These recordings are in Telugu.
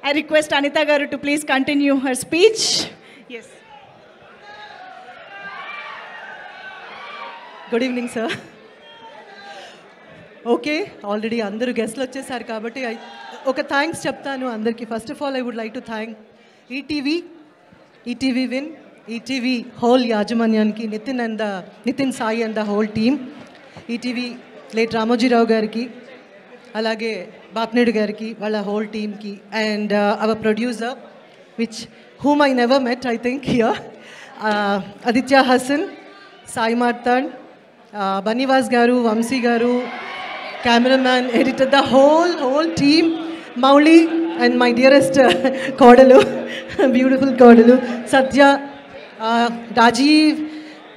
I request Anita garu to please continue her speech. Yes. Good evening, sir. Okay, already andaru guests వచ్చేసారు కాబట్టి ఒక థ్యాంక్స్ చెప్తాను అందరికి. First of all I would like to thank ETV Win, ETV whole యాజమాన్యానికి, Nitin Sai and the whole team, ETV late Ramoji Rao గారికి, అలాగే బాప్నేడు గారికి, వాళ్ళ హోల్ టీమ్కి, and our producer whom I never met, I think, here, Aditya Hassan, Sai Martand, Banivas garu, Vamsi garu, cameraman, editor, the whole team, Mauli and my dearest Kodalu, beautiful Kodalu, Satya, Rajiv,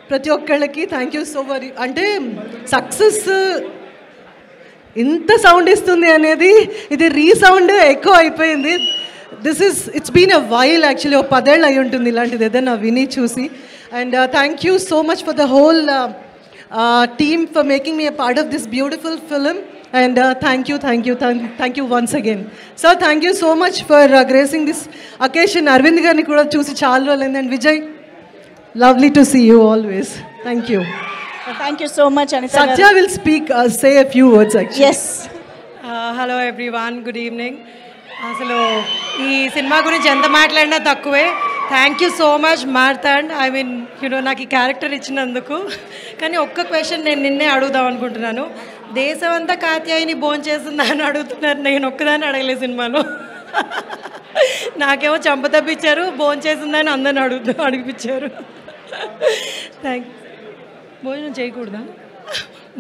ప్రతి ఒక్కళ్ళకి థ్యాంక్ యూ సో మచ్. అంటే సక్సెస్ ఇంత సౌండ్ ఇస్తుంది అనేది ఇది రీసౌండ్ ఎక్కువ అయిపోయింది. It's been a while actually. ఒక 10 ఏళ్ళు అయి ఉంటుంది ఇలాంటిది ఏదైనా విని చూసి. And thank you so much for the whole team for making me a part of this beautiful film. And thank you once again. Sir, thank you so much for gracing this occasion. Arvind garni kuda chusi chaala rolindi. And Vijay, lovely to see you always. Thank you. Thank you so much, Anita. Satya will speak, say a few words actually. Yes. Hello everyone, good evening. అసలు ఈ సినిమా గురించి ఎంత మాట్లాడినా తక్కువే. Thank you so much Martand, I mean నాకు ఈ క్యారెక్టర్ ఇచ్చినందుకు. కానీ ఒక్క క్వశ్చన్ నేను నిన్నే అడుగుదాం అనుకుంటున్నాను. దేశం అంతా కాత్యాయని భోంచేస్తుందా అని అడుగుతున్నారు, నేను ఒక్కదాన్ని అడగలేదు సినిమాలో. నాకేమో చంప తప్పించారు, భోంచేసిందని అందరిని అడిగిపించారు.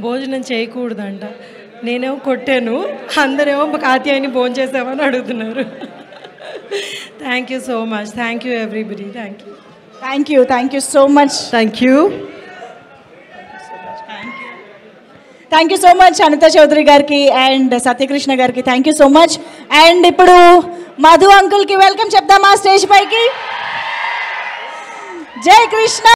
భోజనం చేయకూడదంట, నేనేమో కొట్టాను, అందరేమో కాత్యాయని భోంచేసామని అడుగుతున్నారు. Thank you so much, thank you everybody, thank you so much. Thank you so much Anitha Chaudhary గారికి అండ్ సత్యకృష్ణ గారికి thank you so much. And ఇప్పుడు మధు అంకుల్కి వెల్కమ్ చెప్దామా స్టేజ్ పైకి. జై కృష్ణ.